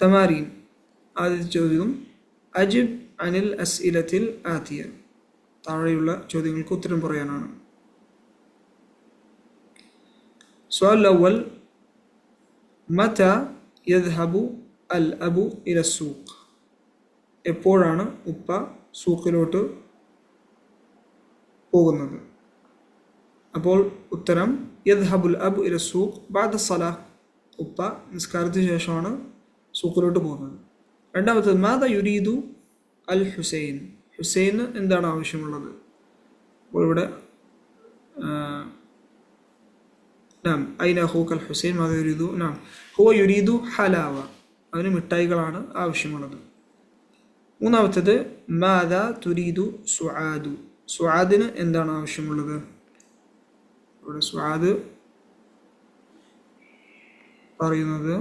തമാരീൻ. ആദ്യത്തെ ചോദ്യം അജിബ് അനിൽ അസ്ഇലത്തിൽ ആതിയ. താഴെയുള്ള ചോദ്യങ്ങൾക്ക് ഉത്തരം പറയാനാണ്. സുആൽ അവൽ മത യദ്ഹബു അൽ അബു ഇല സൂഖ്. എപ്പോഴാണ് ഉപ്പ സൂഖിലോട്ട് പോകുന്നത്? അപ്പോൾ ഉത്തരം യദ്ഹബുൽ അബു ഇല സൂഖ് ബഅദ സലാഹ്. ഉപ്പ നിസ്കാരത്തിന് ശേഷമാണ് സൂഖിലോട്ട് പോകുന്നത്. രണ്ടാമത്തത് മാദ യുരീദു അൽ ഹുസൈൻ. ഹുസൈന് എന്താണ് ആവശ്യമുള്ളത്? അപ്പോൾ ഇവിടെ നാം ഐന അഖൂക അൽ ഹുസൈൻ മാദ യുരീദു. നാം ഹുവ യുരീദു ഹലാവ. അവന് മിഠായികളാണ് ആവശ്യമുള്ളത്. മൂന്നാമത്തത് മാദ തുരീദു സുആദു. സുആദിന് എന്താണ് ആവശ്യമുള്ളത്? ഇവിടെ സുആദ് പറയുന്നത്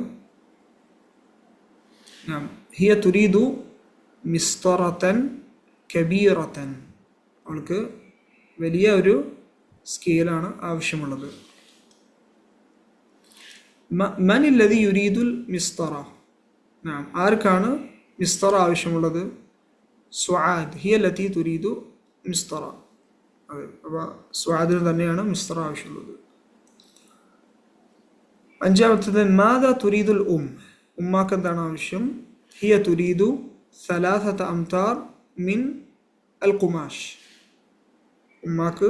ഹിയ തുരീദു മിസ്തറത്തൻ കബീറത്തൻ. അവൾക്ക് വലിയ ഒരു സ്കെയിലാണ് ആവശ്യമുള്ളത്. മനില്ലദി യുരീദുൽ മിസ്തറ. ആർക്കാണ് മിസ്തറ ആവശ്യമുള്ളത്? സുആദ്. ഹിയ ലതി തുരീദു മിസ്തറ. അതെ, അപ്പോൾ സുആദിന് തന്നെയാണ് മിസ്തറ ആവശ്യമുള്ളത്. അഞ്ചാമത്തത് മാദ തുരീദുൽ ഉമ്മാക്ക് എന്താണ് ആവശ്യം? ഹിയ തുരീദു സലാസത അംതാർ മിൻ അൽ ഖുമാഷ്. ഉമ്മാക്ക്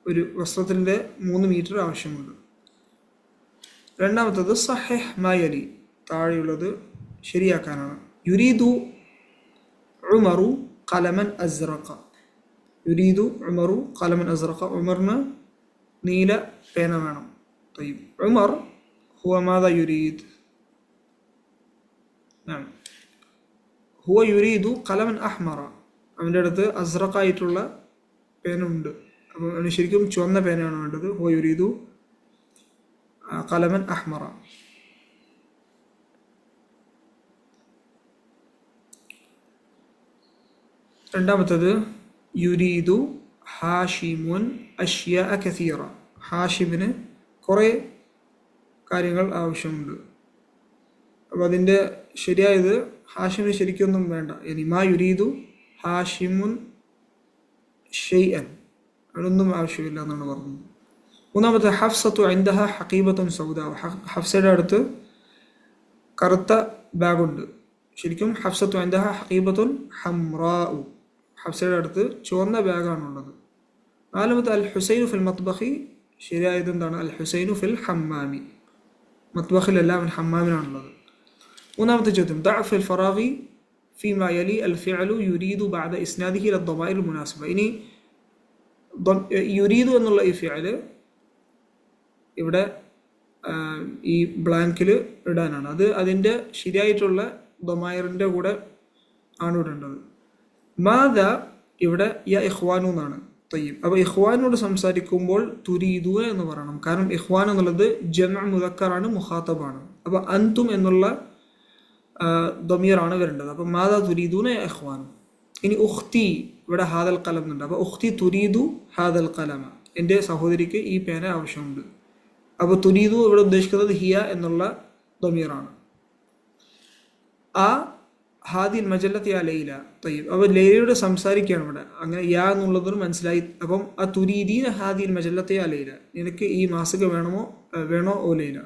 ഒരു വസ്ത്രത്തിൻ്റെ 3 മീറ്റർ ആവശ്യമുണ്ട്. രണ്ടാമത്തത് സഹിഹ് മായലി. താഴെയുള്ളത് ശരിയാക്കാനാണ്. യുരീദു ഉമറു ഖലമൻ അസ്റഖ. യുരീദു ഉമറു ഖലമൻ അസ്റഖ. ഉമറിന് നീല പേന വേണം. طيب ഉമർ ഹുവ മാദാ യുരീദ്? ഹുവ യുരീദു ഖലമൻ അഹ്മറ. അവൻ്റെ അടുത്ത് അസ്റഖായിട്ടുള്ള പേന ഉണ്ട്. അപ്പോൾ അവന് ശരിക്കും ചുവന്ന പേനയാണ് വേണ്ടത്. ഹുവ യുരീദു ഖലമൻ അഹ്മറ. രണ്ടാമത്തത് യുരീദു ഹാഷിമുൻ അഷ്യാഅ കസീറ. ഹാഷിമിന് കുറേ കാര്യങ്ങൾ ആവശ്യമുണ്ട്. അപ്പോൾ അതിൻ്റെ ശരിയായത് ഹാഷിമിന് ശരിക്കൊന്നും വേണ്ട. ഇനി മാ യുരീദു ഹാഷിമുൻ ഷെയ്അൻ. അതൊന്നും ആവശ്യമില്ല എന്നാണ് പറഞ്ഞത്. മൂന്നാമത്തെ ഹഫ്സത്തു ഇൻദഹ ഹഖീബത്തുൻ സൗദ. ഹഫ്സയുടെ അടുത്ത് കറുത്ത ബാഗുണ്ട്. ശരിക്കും ഹഫ്സത്തു ഇൻദഹ ഹഖീബത്തുൻ ഹംറാഉ. ഹഫ്സയുടെ അടുത്ത് ചുവന്ന ബാഗാണുള്ളത്. നാലാമത്തെ അൽ ഹുസൈനു ഫിൽ മത്ബഖി. ശരിയായത് എന്താണ്? അൽ ഹുസൈനു ഫിൽ ഹമ്മാമി. മത്ബഖിലല്ല, അവൻ ഹമ്മാമിനാണുള്ളത്. മൂന്നാമത്തെ ചോദ്യം ദഅഫ് അൽ ഫറാഗി ഫീമാ യലി അൽ ഫിഅലു യുരീദു ബഅദ ഇസ്നാദിഹി ഇല ദമാഇർ മുനാസിബ. ഇനി യുരീദു എന്നുള്ള ഈ ഫിഅൽ ഇവിടെ ഈ ബ്ലാങ്കിൽ ഇടാനാണ്. അത് അതിൻ്റെ ശരിയായിട്ടുള്ള ദമായിറിൻ്റെ കൂടെ ആണ് ഇടേണ്ടത്. മാദ ഇവിടെ യ ഇഖ്വാനു എന്നാണ്. തയ്യിബ്. അപ്പോൾ ഇഖ്വാനോട് സംസാരിക്കുമ്പോൾ തുരീദൂന എന്ന് പറയണം. കാരണം ഇഖ്വാൻ എന്നുള്ളത് ജംഅ മുദക്കറാണ്, മുഖാത്തബാണ്. അപ്പോൾ അൻതും എന്നുള്ള ദമീറാണ് വരേണ്ടത്. അപ്പോൾ മാദാ തുരീദൂന യ ഇഖ്വാൻ. ഇനി ഉഖ്തി, ഇവിടെ ഹാദൽ ഖലം എന്നുണ്ട്. അപ്പോൾ ഉഖ്തി തുരീദു ഹാദൽ ഖലമ. എൻ്റെ സഹോദരിക്ക് ഈ പേന ആവശ്യമുണ്ട്. അപ്പോൾ തുരീദു ഇവിടെ ഉദ്ദേശിക്കുന്നത് ഹിയ എന്നുള്ള ദമീറാണ്. ആ ഹാദിൽ മജല്ലത്ത് യാ ലൈല. തയ്യിബ്. അപ്പോൾ ലൈലയോട് സംസാരിക്കുകയാണ് ഇവിടെ. അങ്ങനെ യാ എന്നുള്ളതൊരു മനസ്സിലായി. അപ്പം ആ തുരീദീന ഹാദിൽ മജല്ലത്ത് യാ ലൈല. നിനക്ക് ഈ മാസിക വേണോ ഓ ലൈല.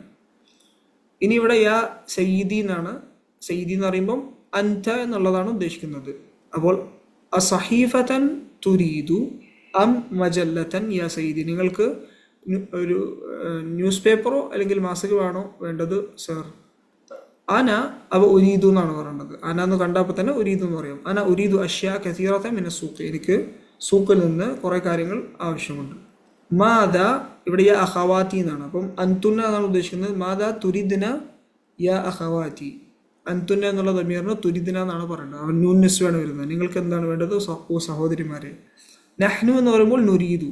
ഇനി ഇവിടെ യാ സയ്യിദി എന്നാണ്. സയ്യിദി എന്ന് പറയുമ്പം അൻത എന്നുള്ളതാണ് ഉദ്ദേശിക്കുന്നത്. അപ്പോൾ അസഹീഫതൻ തുരീദു അം മജല്ലത്തൻ യാ സയ്യിദി. നിങ്ങൾക്ക് ഒരു ന്യൂസ് പേപ്പറോ അല്ലെങ്കിൽ മാസിക വേണോ വേണ്ടത് സർ? അന അവ ഉരീദു എന്നാണ് പറയേണ്ടത്. അന എന്ന് കണ്ടപ്പോൾ തന്നെ ഉരീദു എന്ന് പറയും. അന ഉരീദു അഷ്യാ കസീറത്തൻ മിന സൂഖ്. എനിക്ക് സൂഖിൽ നിന്ന് കുറേ കാര്യങ്ങൾ ആവശ്യമുണ്ട്. മാദ ഇവിടെ യാ അഖവാത്തി എന്നാണ്. അപ്പം അൻതുന്ന എന്നാണ് ഉദ്ദേശിക്കുന്നത്. മാദ തുരിദ്ന യാ അഖവാത്തി. അൻതുന്ന എന്നുള്ള ദമീറിന് തുരിദ്ന എന്നാണ് പറയേണ്ടത്. അവൻ നൂൻ നിസ്വാണ് വരുന്നത്. നിങ്ങൾക്ക് എന്താണ് വേണ്ടത്? ഓ സഹോദരിമാരെ. നഹ്നു എന്ന് പറയുമ്പോൾ നുരീദു.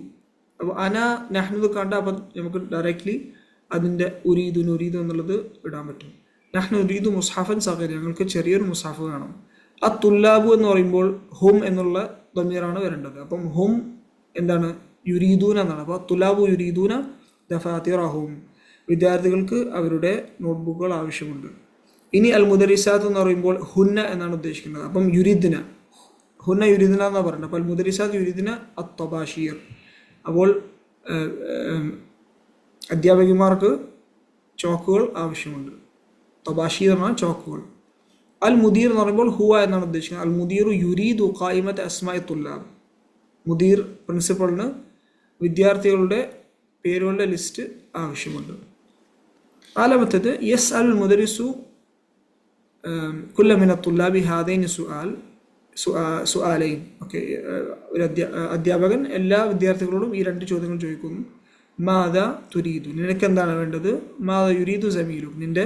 അപ്പോൾ അന നഹ്നു കണ്ട അപ്പം നമുക്ക് ഡയറക്റ്റ്ലി അതിൻ്റെ ഉരീദു നുരീദു എന്നുള്ളത് ഇടാൻ പറ്റും. നഹ്നു നുരീദു മുസ്ഹഫൻ സഗീർ. ഞങ്ങൾക്ക് ചെറിയൊരു മുസ്ഹഫ് വേണം. ആ തുല്ലാബു എന്ന് പറയുമ്പോൾ ഹും എന്നുള്ള ദമീറാണ് വരേണ്ടത്. അപ്പം ഹും എന്താണ്? യുരീദൂന എന്നാണ്. അപ്പോൾ തുലാബു യുരീദൂന ദഫാത്തിറഹും. വിദ്യാർത്ഥികൾക്ക് അവരുടെ നോട്ട്ബുക്കുകൾ ആവശ്യമുണ്ട്. ഇനി അൽ മുദരിസാത്ത് എന്ന് പറയുമ്പോൾ ഹുന്ന എന്നാണ് ഉദ്ദേശിക്കുന്നത്. അപ്പം യുരിദ്ന, ഹുന്ന യുരിദ്ന എന്നാണ് പറയുന്നത്. അപ്പോൾ അൽ മുദരിസാത്ത് യുരിദ്ന അത്തബാഷീർ. അപ്പോൾ അധ്യാപകന്മാർക്ക് ചോക്കുകൾ ആവശ്യമുണ്ട്. തബാഷീർ എന്ന ചോക്കുകൾ. അൽ മുദീർ എന്ന് പറയുമ്പോൾ ഹുവ എന്നാണ് ഉദ്ദേശിക്കുന്നത്. അൽ മുദീറു യുരീദു ഖായിമത്ത് അസ്മാഇ തുല്ലാബ്. മുദീർ പ്രിൻസിപ്പളിന് വിദ്യാർത്ഥികളുടെ പേരുകളുടെ ലിസ്റ്റ് ആവശ്യമുണ്ട്. നാലാമത്തേത് യസ് അൽ മുദരിസു കുല്ല മിന തുല്ലാബി ഹാദൈനി സുആലൈൻ. ഓക്കെ, ഒരു അധ്യാപകൻ എല്ലാ വിദ്യാർത്ഥികളോടും ഈ 2 ചോദ്യങ്ങൾ ചോദിക്കുന്നു. മാദ തുരീദു, നിനക്ക് എന്താണ് വേണ്ടത്? മാദ യുരീദു സമീലു, നിന്റെ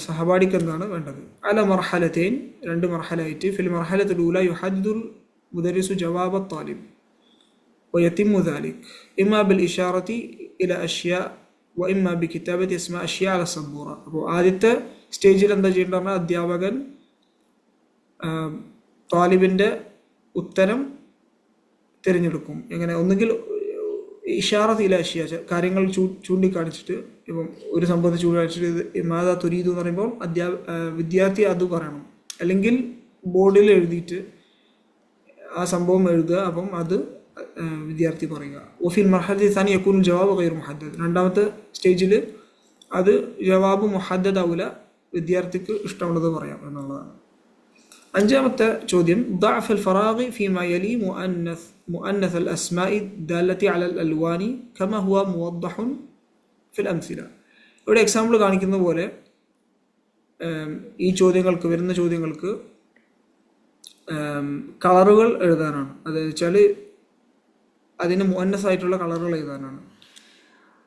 സഹപാഠിക്ക് എന്താണ് വേണ്ടത്? അല മർഹലതൈൻ, 2 മർഹലായിട്ട്. ഫിൽ മർഹലത്തുൽ ഊല യുഹദ്ദിദുൽ മുദരിസു ജവാബ താലിബ് വയതിമ്മു ദാലിക് ഇമ്മാ ബിൽ ഇഷാറതി ഇല അഷ്യാ വഇമ്മാ ബികിതാബത്തി അസ്മാ അഷ്യാ അല സബ്ബൂറ. അപ്പോൾ ആദ്യത്തെ സ്റ്റേജിൽ എന്താ ചെയ്യേണ്ടത് പറഞ്ഞാൽ അധ്യാപകൻ താലിബിൻ്റെ ഉത്തരം തിരഞ്ഞെടുക്കും. എങ്ങനെ? ഒന്നുകിൽ ഇഷാറത്ത് ഇല അഷ്യ, കാര്യങ്ങൾ ചൂണ്ടിക്കാണിച്ചിട്ട്, ഇപ്പം ഒരു സംഭവത്തെ ചൂണ്ടിക്കാണിച്ചിട്ട് മാതാ തുരീദു എന്ന് പറയുമ്പോൾ വിദ്യാർത്ഥി അത് പറയണം. അല്ലെങ്കിൽ ബോർഡിൽ എഴുതിയിട്ട് ആ സംഭവം എഴുതുക, അപ്പം അത് വിദ്യാർത്ഥി പറയുക. ഒഫിൽ മർഹലത്തി സാനി യകൂൻ ജവാബ് ഗൈർ മുഹദ്ദദ്. 2ാമത്തെ സ്റ്റേജിൽ അത് ജവാബ് മുഹദ്ദദ് ആവില്ല, വിദ്യാർത്ഥിക്ക് ഇഷ്ടമുള്ളത് പറയാം എന്നുള്ളതാണ്. 5ാമത്തെ ചോദ്യം ضعف الفراغ فيما يلي مؤنث الأسماء الدالة على الألوان كما هو موضح في الأمثلة. ഇവിടെ എക്സാമ്പിൾ കാണിക്കുന്ന പോലെ ഈ ചോദ്യങ്ങൾക്ക്, വരുന്ന ചോദ്യങ്ങൾക്ക് കളറുകൾ എഴുതാനാണ്. അത് വെച്ചാൽ അതിന് മുഅന്നസായിട്ടുള്ള കളറുകൾ എഴുതാനാണ്.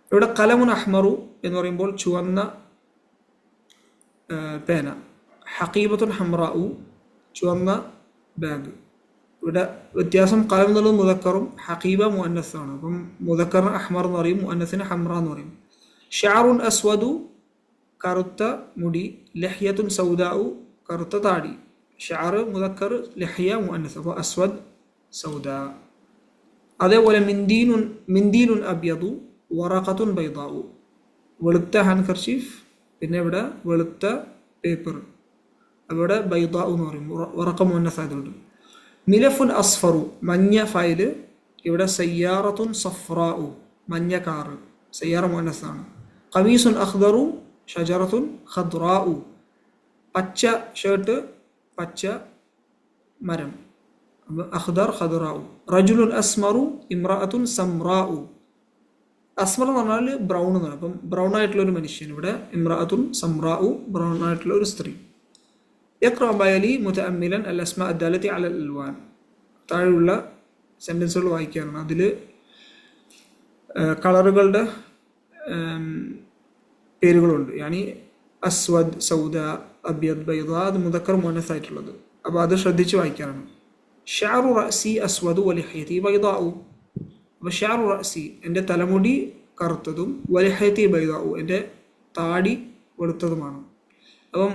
ഇവിടെ കലമുൻ അഹ്മറു എന്ന് പറയുമ്പോൾ ചുവന്ന പേന. ഹഖീബത്തുൻ ഹംറാഉ, ചുവന്ന ബാഗ്. ഇവിടെ വ്യത്യാസം, കലം എന്നുള്ളത് മുദക്കറും ഹഖീബ മുഅന്നസാണ്. അപ്പം മുദക്കറിന് അഹ്മർ എന്ന് പറയും, മുഅന്നസിന് ഹംറ എന്ന് പറയും. ഷഅറുൻ അസ്വദു, കറുത്ത മുടി. ലഹ്യത്തുൻ സൗദാഉ, കറുത്ത താടി. ഷഅർ മുദക്കർ, ലഹ്യ മുഅന്നസ്. അപ്പോൾ അസ്വദ്, സൗദാ. അതേപോലെ മിന്ദീലുൻ അബ്യദു വറഖത്തുൻ ബൈദാഉ, വെളുത്ത ഹാൻഡ് കർച്ചീഫ്. പിന്നെ ഇവിടെ വെളുത്ത പേപ്പർ, അവിടെ ബൈദാഉ എന്ന് പറയും, വറഖ മുഅന്നസ് ആയതുകൊണ്ട്. മിലഫുൻ അസ്ഫറു, മഞ്ഞ ഫയല്. ഇവിടെ സയ്യാറത്തുൻ സഫ്രാഉ, മഞ്ഞ കാറ്. സയ്യാറ മുഅന്നസാണ്. ഖമീസുൻ അഖ്ദറു ഷജറത്തുൻ ഖദ്റാഉ, പച്ച ഷർട്ട്, പച്ച മരം. അഖ്ദർ ഖദ്റാഉ. റജുലുൻ അസ്മറു ഇംറഅത്തുൻ സംറാഉ. അസ്മർ എന്ന് പറഞ്ഞാൽ ബ്രൗൺ എന്നാണ്. അപ്പം ബ്രൗൺ ആയിട്ടുള്ള ഒരു മനുഷ്യൻ. ഇവിടെ ഇംറഅത്തുൻ സംറാഉ, ബ്രൗൺ ആയിട്ടുള്ള ഒരു സ്ത്രീ. യഖ്റഅ ബയലി മുതഅമ്മിലൻ അൽ അസ്മാ അദ്ദാലത്തി അലൽ അൽവാൻ. താഴെയുള്ള സെൻറ്റൻസുകൾ വായിക്കാനാണ്. അതിൽ കളറുകളുടെ പേരുകളുണ്ട്. യാനി അസ്വദ്, സൗദ, അബ്യദ്, ബൈദ, അത് മുദക്കർ മുഅന്നസ് ആയിട്ടുള്ളത്. അപ്പോൾ അത് ശ്രദ്ധിച്ച് വായിക്കാനാണ്. ഷഅറു റഅസി അസ്വദു വലിഹയതി ബൈദാഉ. അപ്പോൾ ഷഅറു റഅസി, എൻ്റെ തലമുടി കറുത്തതും, വലിഹയതി ബൈദാഉ, എൻ്റെ താടി വെളുത്തതുമാണ്. അപ്പം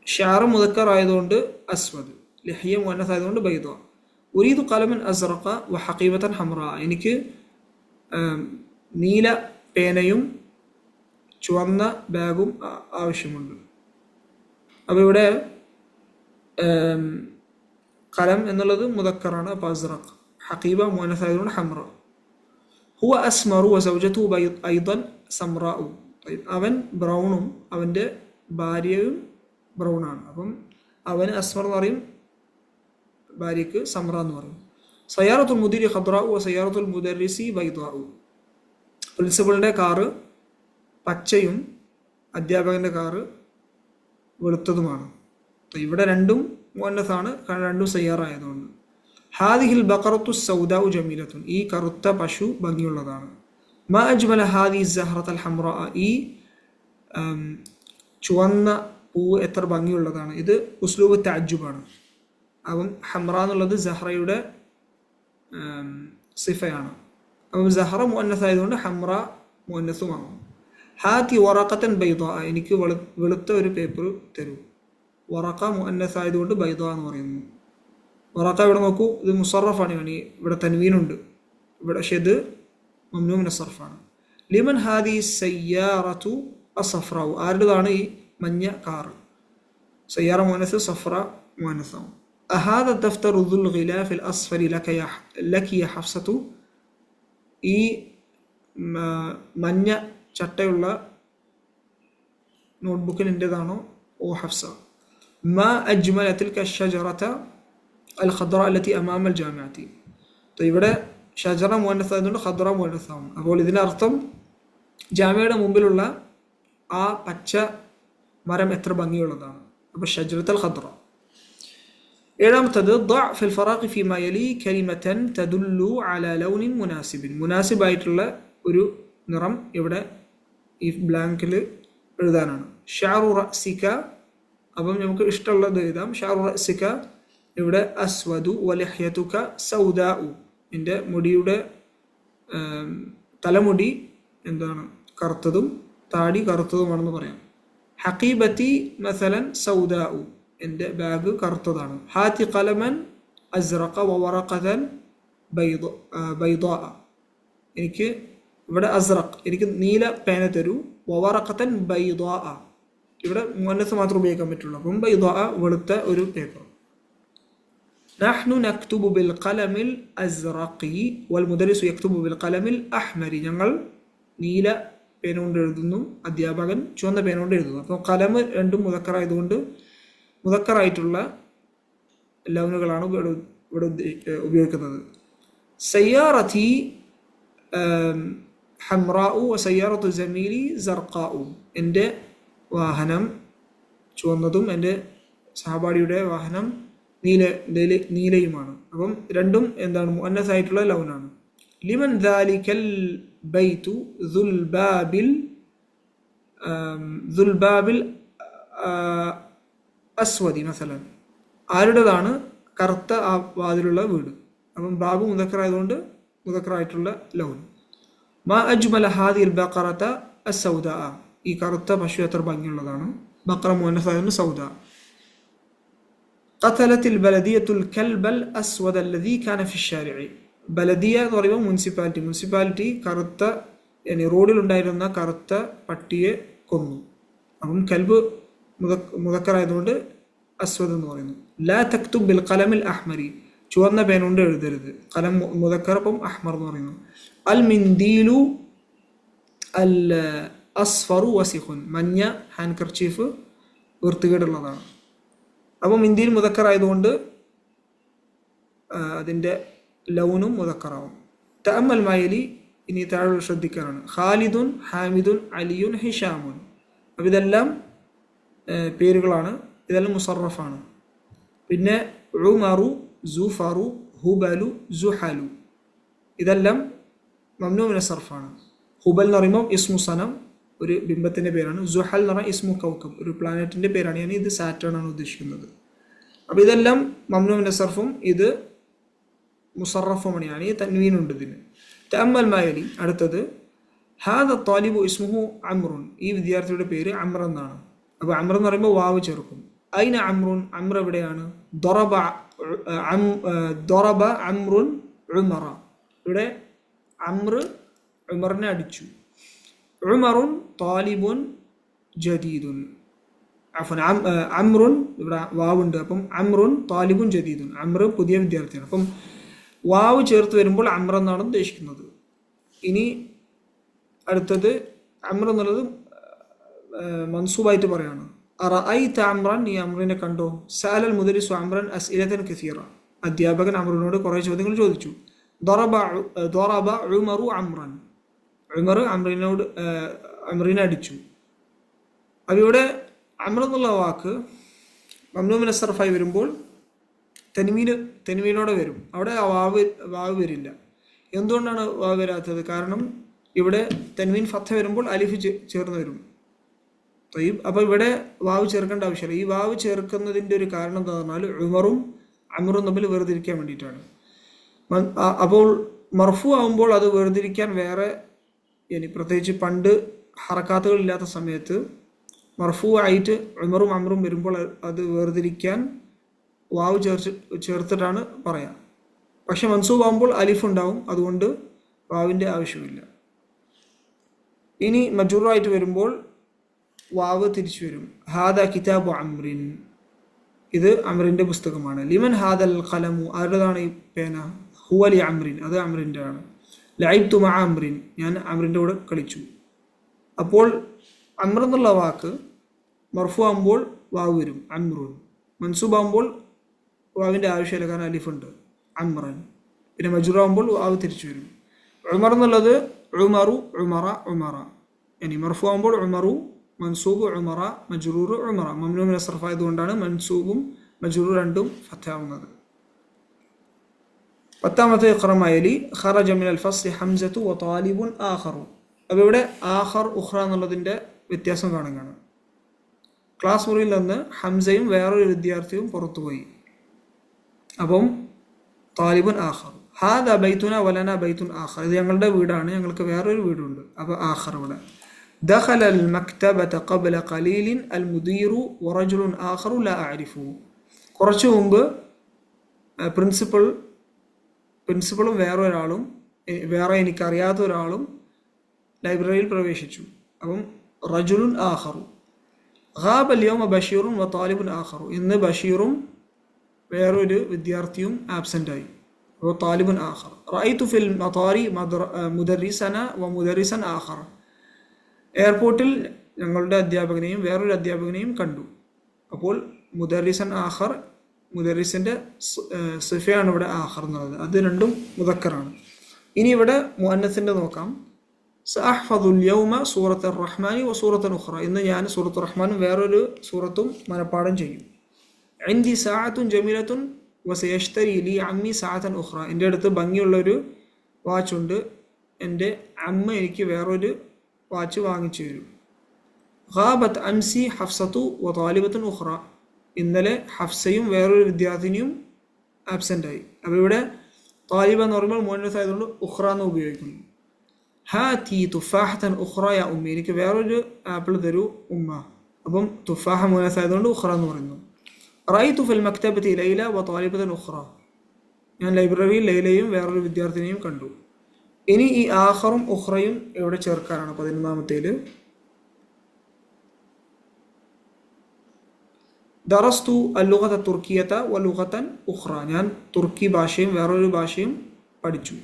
ഷഅർ മുദക്കർ ആയതുകൊണ്ട് അസ്വദ്, ലഹിയ മുഅന്നസ് ആയതുകൊണ്ട് ബൈദ. ഉരീദു ഖലമൻ അസ്റഖ വ ഹഖീബതൻ ഹംറ, എനിക്ക് നീല പേനയും ചുവന്ന ബാഗും ആവശ്യമുണ്ട്. അപ്പോൾ ഇവിടെ ഖലം എന്നുള്ളത് മുദക്കറാണ്, അപ്പോൾ അസ്റഖ്. ഹഖീബ മുഅന്നസ് ആയതുകൊണ്ട് ഹംറ. ഹുവ അസ്മറു വ സൗജതുഹു ഐദൻ സംറാഉ. അവൻ ബ്രൗണും അവൻ്റെ ഭാര്യയും ബ്രൗൺ ആണ്. അപ്പം അവന് അസ്മർ എന്ന് പറയും, ഭാര്യയ്ക്ക് സംറ എന്ന് പറയും. സയ്യാറത്തുൽ മുദീരി ഖദ്റാഉ വ സയ്യാറത്തുൽ മുദർരിസി ബൈദാഉ. പ്രിൻസിപ്പളിൻ്റെ കാറ് പച്ചയും അധ്യാപകൻ്റെ കാറ് വെളുത്തതുമാണ്. ഇവിടെ രണ്ടും മുഅന്നസാണ്, കാരണം രണ്ടും സയ്യാറ ആയതുകൊണ്ട്. ഹാദിഹിൽ ബഖറത്തു സൗദാഉ ജമീലത്തുൻ, ഈ കറുത്ത പശു ഭംഗിയുള്ളതാണ്. മാ അജ്മല ഹാദി സഹറത്തുൽ ഹംറ, ഈ ചുവന്ന പൂവ് എത്ര ഭംഗിയുള്ളതാണ്. ഇത് ഉസ്ലൂബ് തഅജ്ജുബാണ്. അപ്പം ഹംറ എന്നുള്ളത് സഹറയുടെ സിഫയാണ്. അപ്പം സഹറ മുഅന്നസ് ആയതുകൊണ്ട് ഹംറ മുഅന്നസുമാകും. ഹാത്തി വറഖത്തൻ ബൈദാ, എനിക്ക് വെളുത്ത ഒരു പേപ്പർ തരൂ. വറഖ മുഅന്നസ് ആയതുകൊണ്ട് ബൈദാ എന്ന് പറയുന്നു. വറഖ ഇവിടെ നോക്കൂ, ഇത് മുസറഫാണ്. ഇവിടെ തൻവീനുണ്ട്, ഇവിടെ ഷദ് മംനൂ മിന സർഫാണ്. ലിമൻ ഹാദി സയ്യാറത്തു അസഫ്രാഉ, ആരുടേതാണ് ഈ മഞ്ഞ കാറ്? സയ്യാറ മുഅന്നസ് സഫ്ര മുഅന്നസാവും. അഹാദ ദഫ്തറു ദുൽ ഗിലാഫിൽ അസ്ഫലി ലക്കി യ ഹഫ്സത്തു, ഈ മഞ്ഞ ചട്ടയുള്ള നോട്ട്ബുക്കിൽ എൻ്റേതാണോ ഓ ഹഫ്സ. മാ അജ്മല തിൽക അഷ്ശജറത അൽ ഖദ്റ അല്ലതി അമാമ അൽ ജാമിഅതി. ഇവിടെ ഷജറ മുഅന്നസ് ആയതുകൊണ്ട് ഖദ്റ മുഅന്നസാവും. അപ്പോൾ ഇതിനർത്ഥം ജാമിയയുടെ മുമ്പിലുള്ള ആ പച്ച മരം എത്ര ഭംഗിയുള്ളതാണ്. അപ്പോൾ ഷജറത്തുൽ ഖദ്റ. ഏഴാമത്തത് ضع في الفراغ فيما يلي كلمة تدل على لون مناسب. മുനാസിബായിട്ടുള്ള ഒരു നിറം ഇവിടെ ഈ ബ്ലാങ്കിൽ എഴുതാനാണ്. ഷഅറു റഅസിക, അപ്പം നമുക്ക് ഇഷ്ടമുള്ളത് എഴുതാം. ഷഅറു റഅസിക ഇവിടെ അസ്വദു വലഹ്യതുക സൗദാഉ, എൻ്റെ മുടിയുടെ തലമുടി എന്താണ് കറുത്തതും താടി കറുത്തതുമാണെന്ന് പറയാം. ഹഖീബത്തി മസലൻ സൗദാഉ, എൻ്റെ ബാഗ് കറുത്തതാണ്. ഹാത്തി ഖലമൻ അസ്റഖ വവറഖതൻ ബൈദാഅ, എനിക്ക് ഇവിടെ അസ്റഖ്, എനിക്ക് നീല പേന തരൂ. വവറഖതൻ ബൈദാഅ, ഇവിടെ മുഅന്നസ് മാത്രം ഉപയോഗിക്കാൻ പറ്റുള്ളൂ. അപ്പം ബൈദാഅ വെളുത്ത ഒരു പേപ്പർ. നഹ്നു നക്തുബു ബിൽ ഖലമിൽ അസ്റഖി വൽ മുദരിസു യക്തുബു ബിൽ ഖലമിൽ അഹ്മരി, ഞങ്ങൾ നീല പേന കൊണ്ട് എഴുതുന്നു, അധ്യാപകൻ ചുവന്ന പേന കൊണ്ട് എഴുതുന്നു. അപ്പോൾ കലം രണ്ടും മുദക്കറായതുകൊണ്ട് മുദക്കറായിട്ടുള്ള ലൗനുകളാണ് ഇവിടെ ഉപയോഗിക്കുന്നത്. സയ്യാറത്തി ഹംറാഉ വസയ്യാറത്തു ജമീലി സർഖാഉ, എൻ്റെ വാഹനം ചുവന്നതും എൻ്റെ സഹപാഠിയുടെ വാഹനം നീലയുമാണ്. അപ്പം രണ്ടും എന്താണ് മുഅന്നസായിട്ടുള്ള ലൗനാണ്. ലിമൻ ദാലിക്കൽ ബൈതു ദുൽബാബിൽ അസ്വദി മസലൻ, ആരുടേതാണ് കറുത്ത ആ വാതിലുള്ള വീട്. അപ്പം ബാബു മുദക്കറായതുകൊണ്ട് മുദക്കറായിട്ടുള്ള ലൗൻ. മാ അജ്മല ഹാദിൽ ബഖറത അസ്സൗദാ, ഈ കറുത്ത പശു എത്ര ഭംഗിയുള്ളതാണ്. ബഖറ മുഅന്നസായതുകൊണ്ട് സൗദാ. ഖതലത്തിൽ ബലദിയത്തുൽ കൽബൽ അസ്വദ അല്ലദീ കാന ഫി ശാരിഇ, ബലദിയ എന്ന് പറയുമ്പോൾ മുനിസിപ്പാലിറ്റി കറുത്ത റോഡിലുണ്ടായിരുന്ന കറുത്ത പട്ടിയെ കൊന്നു. അപ്പം കൽബ് മുദക്കറായതുകൊണ്ട് അസ്വദ് എന്ന് പറയുന്നു. ലാ തക്തുബ് ബിൽ ഖലമിൽ അഹ്മരി, ചുവന്ന പേന കൊണ്ട് എഴുതരുത്. ഖലം മുദക്കർ, അപ്പം അഹ്മർ എന്ന് പറയുന്നു. അൽ മിൻദീലു അൽ അസ്ഫറു വസിഖുൻ, മഞ്ഞ ഹാൻഡ് കർച്ചീഫ് വൃത്തികേടുള്ളതാണ്. അപ്പോൾ മിന്ദീൽ മുദക്കറായതുകൊണ്ട് അതിൻ്റെ ലൗനും മുദക്കറാവും. തഅമ്മൽ മായലി, ഇനി താഴെ ശ്രദ്ധിക്കാനാണ്. ഖാലിദുൻ ഹാമിദുൻ അലിയുൻ ഹിഷാമുൻ, അപ്പോൾ ഇതെല്ലാം പേരുകളാണ്, ഇതെല്ലാം മുസറഫാണ്. പിന്നെ ഉമറു സുഫറു ഹുബലു സുഹലു, ഇതെല്ലാം മംനൂ മിന സർഫാണ്. ഹുബൽ എന്ന് പറയുമ്പോൾ ഇസ്മു സനം, ഒരു ബിംബത്തിൻ്റെ പേരാണ്. സുഹൽ എന്ന് പറഞ്ഞാൽ ഇസ്മു കൗക്കബ്, ഒരു പ്ലാനറ്റിൻ്റെ പേരാണ്. ഞാൻ ഇത് സാറ്റേൺ ആണ് ഉദ്ദേശിക്കുന്നത്. അപ്പോൾ ഇതെല്ലാം മംനൂ മിന സർഫും ഇത് മുസറഫുമാണ്. ഞാൻ ഈ തൻവീനുണ്ട് ഇതിന്. തഅമ്മൽ മായലി, അടുത്തത് ഹാദ താലിബു ഇസ്മുഹു അമ്രുൻ, ഈ വിദ്യാർത്ഥിയുടെ പേര് അമ്ര എന്നാണ്. അപ്പോൾ അമ്ര എന്ന് പറയുമ്പോൾ വാവ് ചേർക്കും. ഐന അമ്രുൻ, അമ്ര എവിടെയാണ്? ദറബ അമ്രുൻ ഉമറ, ഇവിടെ അമ്ര ഉമറിനെ അടിച്ചു. ഉമറുൻ താലിബുൻ ജദീദുൻ, അമ്രുൻ ഇവിടെ വാവുണ്ട്, അപ്പം അമ്രുൻ താലിബുൻ ജദീദുൻ, അമ്ര പുതിയ വിദ്യാർത്ഥിയാണ്. അപ്പം വാവ് ചേർത്ത് വരുമ്പോൾ അമ്ര എന്നാണ് ഉദ്ദേശിക്കുന്നത്. ഇനി അടുത്തത് അമ്ര എന്നുള്ളത് മൻസൂബായിട്ട് പറയാണ്. അറഅയ്ത അമ്രൻ, നീ അമ്രിനെ കണ്ടോ? സഅലൽ മുദരിസു അമ്രൻ അസ്ഇലതൻ കസീറ, അധ്യാപകൻ അമ്രനോട് കുറേ ചോദ്യങ്ങൾ ചോദിച്ചു. ദറബ ഉമറു അമ്രൻ, ഉമർ അമ്രിനെ അടിച്ചു. അവിടെ അമ്ര എന്നുള്ള വാക്ക് മംനൂ മിന സർഫായി വരുമ്പോൾ തെൻവീനോടെ വരും. അവിടെ ആ വാവ് വരില്ല. എന്തുകൊണ്ടാണ് വാവ് വരാത്തത്? കാരണം ഇവിടെ തെൻവീൻ ഫത്ത വരുമ്പോൾ അലിഫ് ചേർന്ന് വരും. അപ്പോൾ ഇവിടെ വാവ് ചേർക്കേണ്ട ആവശ്യമില്ല. ഈ വാവ് ചേർക്കുന്നതിൻ്റെ ഒരു കാരണം എന്താ പറഞ്ഞാൽ ഉമറും അമ്രും തമ്മിൽ വേർതിരിക്കാൻ വേണ്ടിയിട്ടാണ്. അപ്പോൾ മർഫു ആകുമ്പോൾ അത് വേർതിരിക്കാൻ വേറെ, പ്രത്യേകിച്ച് പണ്ട് ഹറക്കാത്തുകൾ ഇല്ലാത്ത സമയത്ത് മർഫു ആയിട്ട് ഉമറും അമ്രും വരുമ്പോൾ അത് വേർതിരിക്കാൻ വാവ് ചേർത്തിട്ടാണ് പറയാം. പക്ഷെ മൻസൂബ് ആകുമ്പോൾ അലിഫ് ഉണ്ടാവും, അതുകൊണ്ട് വാവിൻ്റെ ആവശ്യമില്ല. ഇനി മജൂറായിട്ട് വരുമ്പോൾ വാവ് തിരിച്ചു വരും. ഹാദ കിതാബു അമ്രിൻ, ഇത് അമ്രിൻ്റെ പുസ്തകമാണ്. ലിമൻ ഹാദൽ ഖലമു, ആരുടേതാണ് ഈ പേന? ഹുവലി അമ്രിൻ, അത് അമ്രിൻ്റെ ആണ്. ലൈബ്തു മഅ അമ്രിൻ, ഞാൻ അമ്രിൻ്റെ കൂടെ കളിച്ചു. അപ്പോൾ അമ്ര എന്നുള്ള വാക്ക് മർഫു ആകുമ്പോൾ വാവ് വരും, അമ്രുൻ. മൻസൂബ് ആകുമ്പോൾ വാവിൻ്റെ ആവശ്യമില്ല, കാരണം അലിഫുണ്ട്, അമ്രൻ. പിന്നെ മജ്റൂർ ആകുമ്പോൾ വാവ് തിരിച്ചു വരും. ഉമർ എന്നുള്ളത് ഉമറു, ഉമറ, ഉമറ. ഇനി മർഫു ആകുമ്പോൾ ഉമറു, മൻസൂബ് ഉമറ, മജ്റൂർ ഉമറ. മംനൂ മിനൽ സർഫ് ആയതുകൊണ്ടാണ് മൻസൂബും മജ്റൂർ രണ്ടും ഫത്താവുന്നത്. 10ാമത്തെ ഇഖ്റമായലി ഖറജ മിനൽ ഫസ്ലി ഹംസത്തു വ താലിബുൻ ആഖറു. അപ്പോൾ ഇവിടെ ആഖർ ഉഖ്റ എന്നുള്ളതിൻ്റെ വ്യത്യാസം കാണുകയാണ്. ക്ലാസ് മുറിയിൽ നിന്ന് ഹംസയും വേറൊരു വിദ്യാർത്ഥിയും പുറത്തുപോയി. അപ്പം താലിബുൻ ആഖർ. ഹാദ ബൈത്തുന വലന ബൈത്തുൻ ആഖർ, ഇത് ഞങ്ങളുടെ വീടാണ്, ഞങ്ങൾക്ക് വേറൊരു വീടുണ്ട്. അപ്പോൾ ആഖർ ഇവിടെ. ദഖല അൽ മക്തബത ഖബ്ല ഖലീലിൻ അൽ മുദീറു വറജുലുൻ ആഖറു ലാ അഅരിഫു. കുറച്ചു മുമ്പ് പ്രിൻസിപ്പളും വേറെ എനിക്കറിയാത്ത ഒരാളും ലൈബ്രറിയിൽ പ്രവേശിച്ചു. അപ്പം റജുലുൻ ആഖറു. ഖാബ അൽ-യൗമ ബഷീറുൻ വ താലിബുൻ ആഖറു, ഇന്ന് ബഷീറും വേറൊരു വിദ്യാർത്ഥിയും ആബ്സെൻ്റായി. അപ്പോൾ താലിബുൻ ആഖർ. റഅയ്തു ഫിൽ മതാരി മുദർരിസന വ മുദർരിസൻ ആഖർ, എയർപോർട്ടിൽ ഞങ്ങളുടെ അധ്യാപകനെയും വേറൊരു അധ്യാപകനെയും കണ്ടു. അപ്പോൾ മുദർരിസൻ ആഖർ, മുദർരിസിൻ്റെ സിഫയാണ് ഇവിടെ ആഖർ എന്നുള്ളത്, അത് രണ്ടും മുദക്കറാണ്. ഇനി ഇവിടെ മുഅന്നസിൻ്റെ നോക്കാം. സഅഹ്ഫദുൽ യൗമ സൂറത്തുർ റഹ്മാനി വ സൂറത്തുൻ ഉഖ്റ, ഇന്ന് ഞാൻ സൂറത്തുർ റഹ്മാനും വേറൊരു സൂറത്തും മനപ്പാഠം ചെയ്യും. ഇൻദി സഅത്തുൻ ജമീലത്തുൻ വസയഷ്തരി ലി അമ്മി സഅത്തൻ ഉഖ്റ, എൻ്റെ അടുത്ത് ഭംഗിയുള്ളൊരു വാച്ചുണ്ട്, എൻ്റെ അമ്മ എനിക്ക് വേറൊരു വാച്ച് വാങ്ങിച്ചു തരും. ഖാബത്ത് അംസി ഹഫ്സത്തു വ താലിബത്തുൻ ഉഖ്റ, ഇന്നലെ ഹഫ്സയും വേറൊരു വിദ്യാർത്ഥിനിയും ആബ്സെൻ്റായി. അപ്പോൾ ഇവിടെ താലിബ എന്ന് പറയുമ്പോൾ മുഅന്നസ് ആയതുകൊണ്ട് ഉഖ്റ എന്ന് ഉപയോഗിക്കുന്നു. ഹാത്തി തുഫാഹത്തൻ ഉഖ്റ യാ ഉമ്മി, എനിക്ക് വേറൊരു ആപ്പിൾ തരൂ ഉമ്മ. അപ്പം തുഫാഹ മുഅന്നസ് ആയതുകൊണ്ട് ഉഖ്റ എന്ന് പറയുന്നു. റഅയ്തു ഫിൽ മക്തബത്തി ലൈല വ താലിബത്തൻ ഉഖ്റ, ഞാൻ ലൈബ്രറിയിൽ ലൈലയും വേറൊരു വിദ്യാർത്ഥിനിയും കണ്ടു. ഇനി ഈ ആഖറും ഉഖ്റയും എവിടെ ചേർക്കാനാണ്? 11ാമത്തേൽ ദറസ്തു അൽ-ലുഗത തുർക്കിയത വ ലുഗതൻ ഉഖ്റ, ഞാൻ തുർക്കി ഭാഷയും വേറൊരു ഭാഷയും പഠിച്ചു.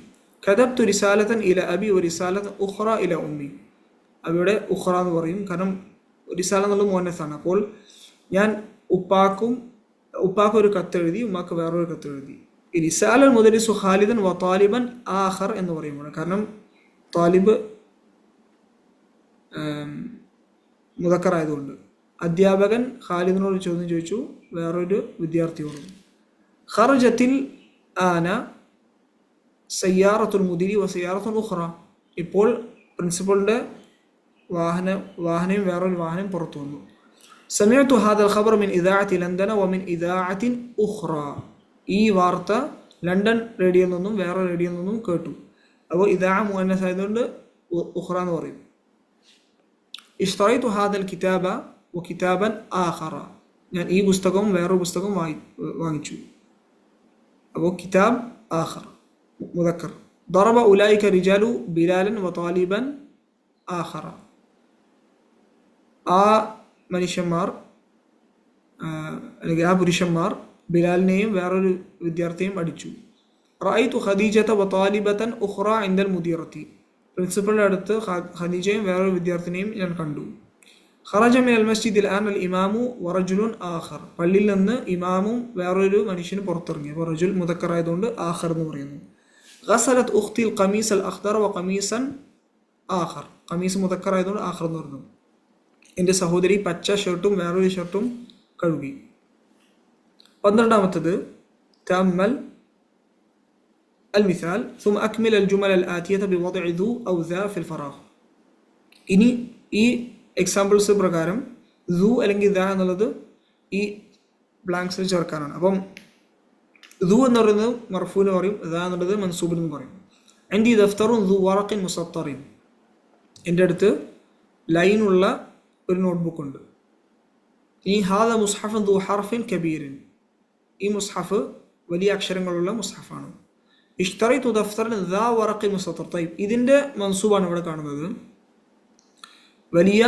കതബ്തു റിസാലതൻ ഇല അബി വ റിസാലതൻ ഉഖ്റ ഇല ഉമ്മി, അവിടെ ഉഖ്റ എന്ന് പറയും, കാരണം റിസാല എന്നുള്ളത് മുഅന്നസാണ്. അപ്പോൾ ഞാൻ ഉപ്പാക്ക് ഒരു കത്തെഴുതി, ഉമ്മാക്ക് വേറൊരു കത്തെഴുതി. റിസാല മുദരിസു ഖാലിദൻ വ താലിബൻ ആഖർ എന്ന് പറയുമ്പോൾ, കാരണം താലിബ് മുദക്കർ ആയതുകൊണ്ട്. അധ്യാപകൻ ഖാലിദിനോട് ചോദ്യം ചോദിച്ചു, വേറൊരു വിദ്യാർത്ഥിയോട്. ഖറജത്തിൽ ആന സയ്യാറത്തുൽ മുദിരി വ സയ്യാറത്തുൽ ഉഖ്റ, ഇപ്പോൾ പ്രിൻസിപ്പളിൻ്റെ വാഹനവും വേറൊരു വാഹനം പുറത്തു വന്നു. സമിഅതു ഹാദൽ ഖബർ മിൻ ഇദാഅത്തി ലണ്ടന വ മിൻ ഇദാഅത്തിൻ ഉഖ്റ, ഈ വാർത്ത ലണ്ടൻ റേഡിയോയിൽ നിന്നും വേറെ റേഡിയോയിൽ നിന്നും കേട്ടു. അപ്പോൾ ഇദാഅ മുഅന്നസ് ആയതുകൊണ്ട് ഉഖ്റ എന്ന് പറയും. ഇഷ്തറൈതു ഹാദൽ കിതാബ വ കിതാബൻ ആഖറ, ഞാൻ ഈ പുസ്തകവും വേറൊരു പുസ്തകം വാങ്ങിച്ചു. അപ്പോൾ കിതാബ് ആഖർ മുദക്കർ. ضرب أولئك الرجال بلالا وطالبا آخر, ആ മനുഷ്യന്മാർ അല്ലെങ്കിൽ ആ പുരുഷന്മാർ ബിലാലിനെയും വേറൊരു വിദ്യാർത്ഥിയെയും അടിച്ചു. റഅയ്തു ഖദീജത വ താലിബതൻ ഉഖ്റ ഇൻദൽ മുദീറത്തി, പ്രിൻസിപ്പലിൻ്റെ അടുത്ത് ഖദീജയും വേറൊരു വിദ്യാർത്ഥിനെയും ഞാൻ കണ്ടു. ഖറജ മിനൽ മസ്ജിദിൽ ആൻ അൽ ഇമാമു വ റജുലുൻ ആഖർ, പള്ളിയിൽ നിന്ന് ഇമാമും വേറൊരു മനുഷ്യന് പുറത്തിറങ്ങി. അപ്പോൾ റജുൽ മുദക്കർ ആയതുകൊണ്ട് ആഖർ എന്ന് പറയുന്നു. ഗസലത് ഉഖ്തി അൽ ഖമീസ് അൽ അഖ്ദർ വ ഖമീസൻ ആഖർ, ഖമീസ് മുദക്കർ ആയതുകൊണ്ട് ആഖർ എന്ന് പറഞ്ഞു. എൻ്റെ സഹോദരി പച്ച ഷർട്ടും വേറൊരു ഷർട്ടും കഴുകി. 12ാമത്തത് തഅമ്മൽ അൽ മിസാൽ ثم أكمل الجمل الآتية بوضع ذو أو ذا في الفراغ. ഇനി ഈ എക്സാമ്പിൾസ് പ്രകാരം ذو അല്ലെങ്കിൽ ذا എന്നുള്ളത് ഈ ബ്ലാങ്ക്സിൽ ചേർക്കാനാണ്. അപ്പം ذو എന്ന് പറയുന്നത് മർഫൂന് പറയും, ذا എന്നുള്ളത് മൻസൂബിന് പറയും. عندي دفتر ذو ورق مسطر, എൻ്റെ അടുത്ത് ലൈനുള്ള ഒരു നോട്ട്ബുക്ക് ഉണ്ട്. ഈ ഹാദ മുസ്ഹഫൻ ദു ഹർഫിൻ കബീറിൻ, ഈ മുസ്ഹഫ് വലിയ അക്ഷരങ്ങളുള്ള മുസ്ഹഫാണ്. ഇഷ്തറൈതു ദഫ്തറൻ ദാ വറഖി മുസത്തർ. തയ്യിബ്, ഇതിൻ്റെ മൻസൂബാണ് ഇവിടെ കാണുന്നത്. വലിയ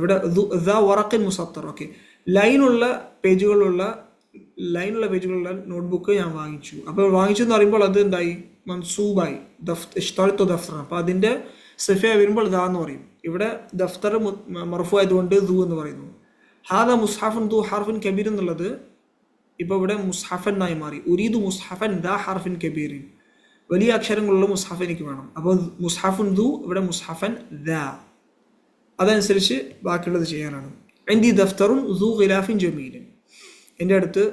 ഇവിടെ ദാ വറഖിൻ മുസത്തർ. ഓക്കെ, ലൈനുള്ള പേജുകളുള്ള നോട്ട്ബുക്ക് ഞാൻ വാങ്ങിച്ചു. അപ്പോൾ വാങ്ങിച്ചു എന്ന് പറയുമ്പോൾ അത് എന്തായി? മൻസൂബായി. ഇഷ്തറത്തു ദഫ്തർ. അപ്പോൾ അതിൻ്റെ സിഫ വരുമ്പോൾ ദാ എന്ന് പറയും. ഇവിടെ ദഫ്തർ മർഫു ആയതുകൊണ്ട് ദു എന്ന് പറയുന്നു. ഹാദ മുസ്ഹഫൻ ദു ഹർഫിൻ കബീർ എന്നുള്ളത് ഇപ്പോൾ ഇവിടെ മുസ്ഹഫൻ ആയി മാറി. ഉരീദു മുസ്ഹഫൻ ദാ ഹർഫിൻ കബീറിൻ. വലിയ അക്ഷരങ്ങളുള്ള മുസ്ഹഫ് എനിക്ക് വേണം. അപ്പോൾ മുസ്ഹഫുൻ ദു, ഇവിടെ മുസ്ഹഫൻ ദാ. അതനുസരിച്ച് ബാക്കിയുള്ളത് ചെയ്യാനാണ്. എൻഡി ദഫ്തറുൻ ദു ഖിലാഫിൻ ജമീലിൻ. എൻ്റെ അടുത്ത്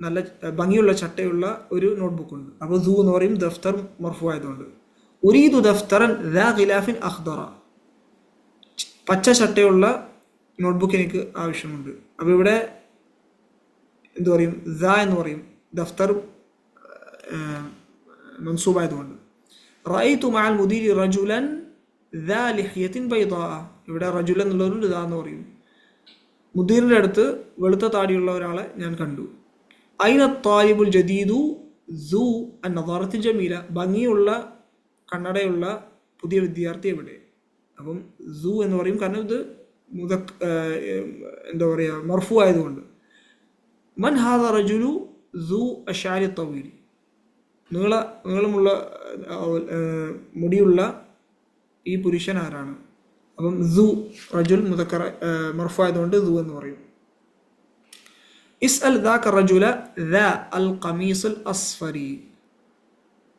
നല്ല ഭംഗിയുള്ള ചട്ടയുള്ള ഒരു നോട്ട്ബുക്ക് ഉണ്ട്. അപ്പോൾ ദു എന്ന് പറയും, ദഫ്തർ മർഫു ആയതുകൊണ്ട്. ഉരീദു ദഫ്തറൻ ദാ ഖിലാഫിൻ അഖ്ദറ. പച്ച ചട്ടയുള്ള നോട്ട്ബുക്ക് എനിക്ക് ആവശ്യമുണ്ട്. അപ്പോൾ ഇവിടെ എന്ത് പറയും? ദാ എന്ന് പറയും, ദഫ്തർ മൻസൂബായതുകൊണ്ട്. റഅയ്തു മഅൽ മുദീരി റജുലൻ ദാ ലിഹ്യത്തിൻ ബൈദാ. ഇവിടെ റജുലൻ എന്നുള്ളതുകൊണ്ട് ദാ എന്ന് പറയും. മുദീറിൻ്റെ അടുത്ത് വെളുത്ത താടിയുള്ള ഒരാളെ ഞാൻ കണ്ടു. ഐന താലിബുൽ ജദീദു സു അന്നദാറത്തിൽ ജമീല. ഭംഗിയുള്ള കണ്ണടയുള്ള പുതിയ വിദ്യാർത്ഥി എവിടെ? അപ്പം സു എന്ന് പറയും, കാരണം ഇത് എന്താ പറയുക, മർഫു ആയതുകൊണ്ട്. മൻ ഹാദ റജുലു സു അശാരി തവീൽ. നീളമുള്ള മുടിയുള്ള ഈ പുരുഷൻ ആരാണ്? അപ്പം സു റജുൽ മുദക്കർ മർഫു ആയതുകൊണ്ട് സു എന്ന് പറയും. ഇസ്അൽ ദാക റജുല ദാ അൽ ഖമീസുൽ അസ്ഫരി.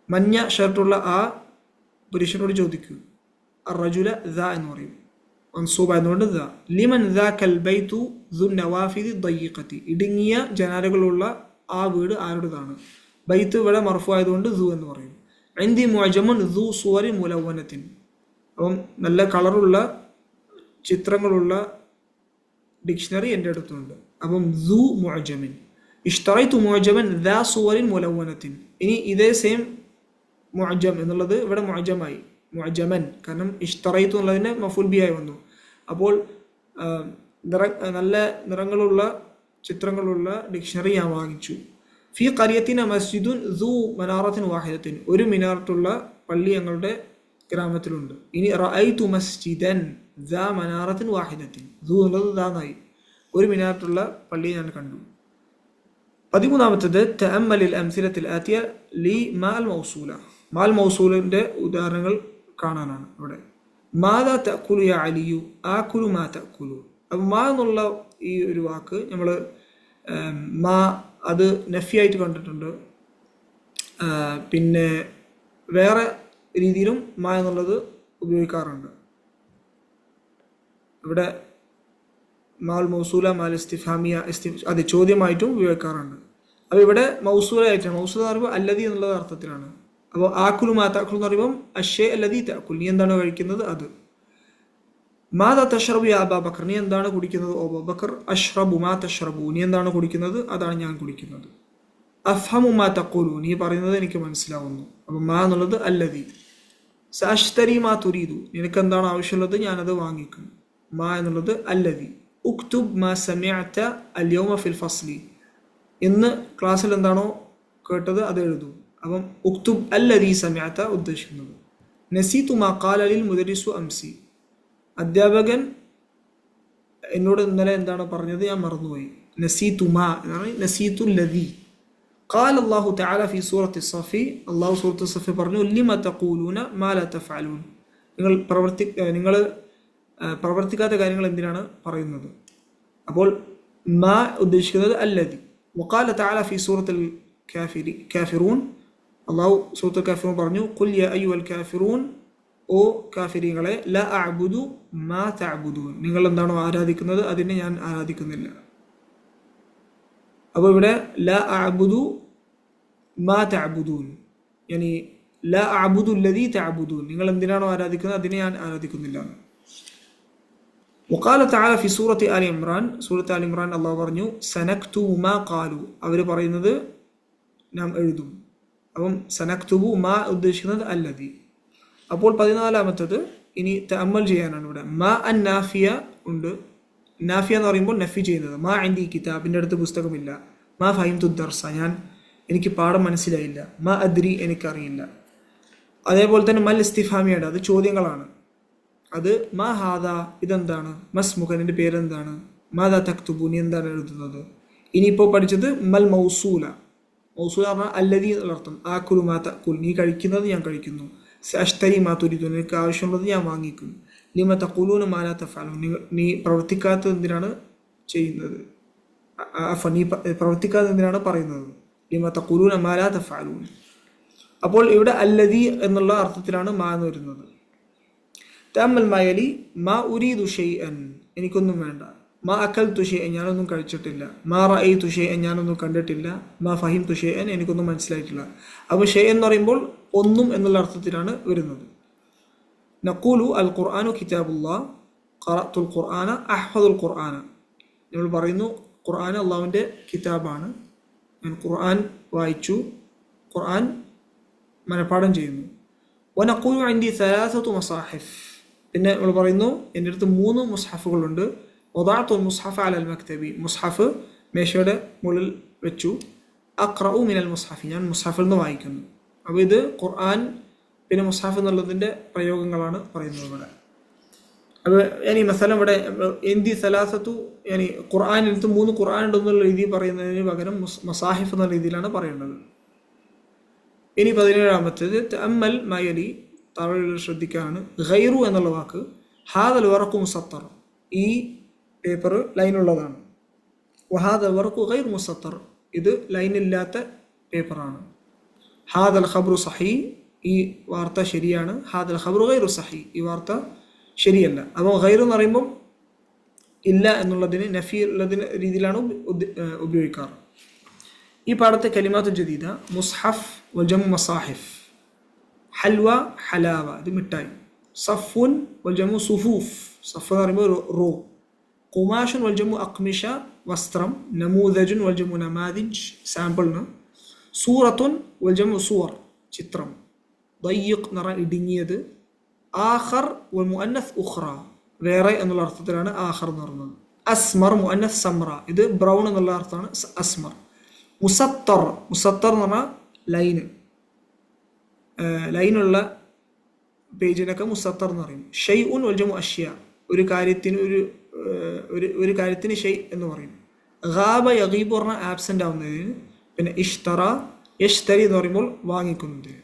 മഞ്ഞ ഷർട്ടുള്ള ആ പുരുഷനോട് ചോദിക്കൂ. റജുല ദാ എന്ന് പറയും, മൻസൂബ് ആയതുകൊണ്ട് ദാ. ലിമൻ ദാകൽ ബൈതു ദു നവാഫിദി ദയ്യിഖതി. ഇടുങ്ങിയ ജനാലകളുള്ള ആ വീട് ആരുടേതാണ്? ബൈത്ത് ഇവിടെ മർഫു ആയതുകൊണ്ട് ദു എന്ന് പറയും. ഇൻദി മുഅ്ജമുൻ ദു സുവരി മുലവ്വനത്തിൻ. അപ്പം നല്ല കളറുള്ള ചിത്രങ്ങളുള്ള ഡിക്ഷണറി എൻ്റെ അടുത്തുണ്ട്. അപ്പം ദു മുഅ്ജമിൻ. ഇഷ്തറൈതു മുഅ്ജമൻ ദാ സുവരിൻ മുലവ്വനത്തിൻ. ഇനി ഇതേ സെയിം മുഅ്ജം എന്നുള്ളത് ഇവിടെ മുഅ്ജമായി, മുഅ്ജമൻ. കാരണം ഇഷ്തറൈതു എന്നുള്ളതിൻ്റെ മഫൂൽ ബി ആയി വന്നു. അപ്പോൾ നല്ല നിറങ്ങളുള്ള ചിത്രങ്ങളുള്ള ഡിക്ഷണറി ഞാൻ വാങ്ങിച്ചു. ഫി ഖരിയത്തിന മസ്ജിദുൻ ദു മനാറത്തിൻ വാഹിദത്തിൻ. ഒരു മിനാറത്തുള്ള പള്ളി ഞങ്ങളുടെ ഗ്രാമത്തിലുണ്ട്. ഇനി റഅയ്തു മസ്ജിദൻ ദാ മനാറത്തിൻ വാഹിദത്തിൻ. ദു എന്നുള്ളത് ദാന്നായി. ഒരു മിനാറത്തുള്ള പള്ളി ഞാൻ കണ്ടു. 13ാമത്തേത് തഅമ്മലിൽ അംസിലത്തിൽ ആതിയ ലി മാൽ മൗസൂല. മാൽ മൗസൂലിൻ്റെ ഉദാഹരണങ്ങൾ കാണാനാണ് ഇവിടെ. മാദാ തഅക്കുലു യാ അലിയു ആക്കുലു മാ തഅക്കുലു. അപ്പോൾ മാ എന്നുള്ള ഈ ഒരു വാക്ക് നമ്മൾ മാ അത് നഫിയായിട്ട് കണ്ടിട്ടുണ്ട്. പിന്നെ വേറെ രീതിയിലും മാ എന്നുള്ളത് ഉപയോഗിക്കാറുണ്ട്. ഇവിടെ മാൽ മൗസൂല, മാൽ ഇസ്തിഫാമിയ, അത് ചോദ്യമായിട്ടും ഉപയോഗിക്കാറുണ്ട്. അപ്പോൾ ഇവിടെ മൗസൂലായിട്ടാണ്. മൗസൂല എന്ന് പറയുമ്പോൾ അല്ലദി എന്നുള്ള അർത്ഥത്തിലാണ്. അപ്പോൾ ആക്കുലു മാ തഅക്കുലു എന്ന് പറയുമ്പോൾ അഷേ അല്ലദി തഅക്കുൽ, നീ എന്താണ് കഴിക്കുന്നത് അത്. മാദാ തശ്റബു യാ അബാ ബക്കർ, നീ എന്താണ് കുടിക്കുന്നത് ഓ അബൂബക്കർ. അഷ്റബു മാ തശ്റബു, നീ എന്താണ് കുടിക്കുന്നത് അതാണ് ഞാൻ കുടിക്കുന്നത്. അഫ്ഹമു മാ തഖൂലു, നീ പറയുന്നത് എനിക്ക് മനസ്സിലാവുന്നു. അപ്പോൾ മാ എന്നുള്ളത് അല്ലദി. സഅശ്തരി മാ തുരീദു, നിനക്ക് എന്താണ് ആവശ്യമുള്ളത് ഞാനത് വാങ്ങിക്കും. മാ എന്നുള്ളത് അല്ലദി. ഉക്തുബ് മാ സമിഅത അൽയൗമ ഫിൽ ഫസ്ലി, ഇന്ന് ക്ലാസ്സിൽ എന്താണോ കേട്ടത് അത് എഴുതൂ. അപ്പം ഉക്തുബ് അല്ലദി സമിഅത ഉദ്ദേശിക്കുന്നത്. നസീതു മാ ഖാല ലിൽ മുദരിസു അംസി, അധ്യാപകൻ എന്നോട് ഇന്നലെ എന്താണ് പറഞ്ഞത് ഞാൻ മറന്നുപോയി. നസീതു മാ എന്നാണ് നസീതു ലദി. ഖാല അല്ലാഹു തആല ഫി സൂറത്തി സഫി, അല്ലാഹു സൂറത്ത് സഫി പറഞ്ഞു ലിമ തഖൂലൂന മാ ലാ തഫഅലൂൻ, നിങ്ങൾ പ്രവർത്തിക്കാത്ത കാര്യങ്ങൾ എന്തിനാണ് പറയുന്നത്. അപ്പോൾ മാ ഉദ്ദേശിക്കുന്നത് അല്ലദി. വഖാല തആല ഫി സൂറത്തിൽ കാഫിറൂൻ, അല്ലാഹു സൂറത്തുൽ കാഫിറൂൻ പറഞ്ഞു ഖുൽ യാ അയ്യുഹൽ കാഫിറൂൻ, ഓ കാഫിരീങ്ങളെ, ലാ അഅ്ബുദു മാ തഅ്ബുദൂൻ, നിങ്ങൾ എന്താണോ ആരാധിക്കുന്നത് അതിനെ ഞാൻ ആരാധിക്കുന്നില്ല. അപ്പോൾ ഇവിടെ ലാ അഅ്ബുദു മാ തഅ്ബുദൂൻ, യാനി ലാ അഅ്ബുദു അല്ലദീ തഅ്ബുദൂൻ, നിങ്ങൾ എന്തിനാണോ ആരാധിക്കുന്നത് അതിനെ ഞാൻ ആരാധിക്കുന്നില്ല. വഖാല തആല ഫി സൂറത്തി ആലി ഇംറാൻ, സൂറത്ത് ആലി ഇംറാൻ അല്ലാഹു പറഞ്ഞു സനക്തുബു മാ ഖാലു, അവർ പറയുന്നത് നാം എഴുതും. അപ്പം സനക്തുബു മാ ഉദ്ദേശിക്കുന്നത് അല്ലദീ. അപ്പോൾ 14ാമത്തേത് ഇനി തഅമ്മൽ ചെയ്യാനാണ്. ഇവിടെ മാ അൻ നാഫിയ ഉണ്ട്. നാഫിയ എന്ന് പറയുമ്പോൾ നഫി ചെയ്യുന്നത്. മാ ഇൻദി കിതാബിൻ്റെ അടുത്ത് പുസ്തകമില്ല. മാ ഫഹിംതു ദർസ, എനിക്ക് പാഠം മനസ്സിലായില്ല. മാ അദ്രി, എനിക്കറിയില്ല. അതേപോലെ തന്നെ മൽ ഇസ്തിഫാമിയുടെ, അത് ചോദ്യങ്ങളാണ്. അത് മാ ഹാദ, ഇതെന്താണ്. മസ്മുഖ, എൻ്റെ പേരെന്താണ്. മാതാ തക്തുബു, നീ എന്താണ് എഴുതുന്നത്. ഇനിയിപ്പോൾ പഠിച്ചത് മൽ മൗസൂല. മൗസൂല പറഞ്ഞാൽ അല്ലദീ എന്നുള്ള അർത്ഥം. ആക്കുലു മാ തഅക്കുൽ, നീ കഴിക്കുന്നത് ഞാൻ കഴിക്കുന്നു. സഅശ്തരി മാ തുരീദു, നിനക്ക് ആവശ്യമുള്ളത് ഞാൻ വാങ്ങിക്കും. ലിമ തഖൂലൂന മാ ലാ തഫഅലൂൻ, നീ പ്രവർത്തിക്കാത്തത് എന്തിനാണ് ചെയ്യുന്നത്, നീ പ്രവർത്തിക്കാത്തത് എന്തിനാണ് പറയുന്നത്. ലിമ തഖൂലൂന മാ ലാ തഫഅലൂൻ. അപ്പോൾ ഇവിടെ അല്ലദീ എന്നുള്ള അർത്ഥത്തിലാണ് മാ എന്ന് വരുന്നത്. തഅമ്മൽ മാ യലി, മാ ഉരീദു ഷൈഅൻ, എനിക്കൊന്നും വേണ്ട. മാ അക്കൽതു ഷൈഅൻ, ഞാനൊന്നും കഴിച്ചിട്ടില്ല. മാ റഅയ്തു ഷൈഅൻ, ഞാനൊന്നും കണ്ടിട്ടില്ല. മാ ഫഹിംതു ഷൈഅൻ, എനിക്കൊന്നും മനസ്സിലായിട്ടില്ല. അപ്പോൾ ഷൈഅൻ എന്ന് പറയുമ്പോൾ ഒന്നും എന്നുള്ള അർത്ഥത്തിലാണ് വരുന്നത്. നഖൂലു അൽ ഖുർആനു കിതാബുല്ലാഹ് ഖറഅതുൽ ഖുർആന അഹ്ഫദുൽ ഖുർആന, നമ്മൾ പറയുന്നു ഖുർആൻ അള്ളാഹുവിൻ്റെ കിതാബാണ്, ഞാൻ ഖുർആൻ വായിച്ചു, ഖുർആൻ മനഃപ്പാഠം ചെയ്യുന്നു. വനഖൂലു ഇൻദി സലാസതു മസാഹിഫ്, പിന്നെ നമ്മൾ പറയുന്നു എൻ്റെ അടുത്ത് 3 മുസ്ഹഫുകളുണ്ട്. വദഅതുൽ മുസ്ഹഫ അലൽ മക്തബി, മുസ്ഹഫ് മേശയുടെ മുകളിൽ വെച്ചു. അഖ്റഉ മിനൽ മുസ്ഹഫി, ഞാൻ മുസ്ഹഫിൽ നിന്ന് വായിക്കുന്നു. അപ്പോൾ ഇത് ഖുർആൻ പിന്നെ മുസ്ഹഫ് എന്നുള്ളതിൻ്റെ പ്രയോഗങ്ങളാണ് പറയുന്നത് ഇവിടെ. അപ്പോൾ ഇനി മസല ഇവിടെ ഇന്ദി സലാസത്തു ഇനി ഖുർആനിൽ 3 ഖുർആൻ ഉണ്ടെന്നുള്ള രീതി പറയുന്നതിന് പകരം മസാഹിഫ് എന്ന രീതിയിലാണ് പറയേണ്ടത്. ഇനി 17-ാമത്തേത് തഅമ്മൽ മയലി, താഴെ ശ്രദ്ധിക്കാനാണ്. ഗൈറു എന്നുള്ള വാക്ക് ഹാദൽ വറഖു മുസത്തർ, ഈ പേപ്പർ ലൈനുള്ളതാണ്. വഹാദൽ വറഖു ഗൈർ മുസത്തർ, ഇത് ലൈനില്ലാത്ത പേപ്പറാണ്. ഹാദൽ ഖബ്റു സഹീ, ഈ വാർത്ത ശരിയാണ്. ഹാദൽ ഖബ്റു ഗൈറു സഹീ, ഈ വാർത്ത ശരിയല്ല. അപ്പോൾ ഗൈർ എന്ന് പറയുമ്പം ഇല്ല എന്നുള്ളതിന് നഫി ഉള്ളതിന് രീതിയിലാണ് ഉപയോഗിക്കാറ്. ഈ പാഠത്തെ കലിമാത്തു ജദീദ, മുസ്ഹഫ് വൽ ജമു മസാഹിഫ്, ഹൽവ ഹലാവ, ഇത് മിഠായി. സഫുൻ വൽ ജമു സുഫൂഫ്, സഫ് എന്ന് പറയുമ്പോൾ റോ. ഖുമാഷുൻ വൽ ജമു അഖ്മിഷ, വസ്ത്രം. നമൂദജുൻ വൽ ജമു നമാദിജ്, സാമ്പിളിന്. സൂറത്തുൻ വൽ ജമു സുവർ, ചിത്രം. ദയ്യിഖ് എന്ന് പറഞ്ഞാൽ ഇടുങ്ങിയത്. ആഖർ വൽ മുഅന്നസ് ഉഖ്റ, വേറെ എന്നുള്ള അർത്ഥത്തിലാണ് ആഖർ എന്ന് പറയുന്നത്. അസ്മർ മുഅന്നസ് സമറ, ഇത് ബ്രൗൺ എന്നുള്ള അർത്ഥമാണ് അസ്മർ. മുസത്തർ, മുസത്തർ എന്ന് പറഞ്ഞാൽ ലൈന്, ലൈനുള്ള പേജിനൊക്കെ മുസത്തർ എന്ന് പറയും. ഷൈഉൻ വൽ ജമു അഷ്യ, ഒരു കാര്യത്തിന് ഷൈ എന്ന് പറയും. ഗാബ യഗീബ് പറഞ്ഞാൽ ആബ്സെൻ്റ് ആവുന്നതിന്. പിന്നെ ഇഷ്തറ യഷ്തരി എന്ന് പറയുമ്പോൾ വാങ്ങിക്കുന്നതിന്.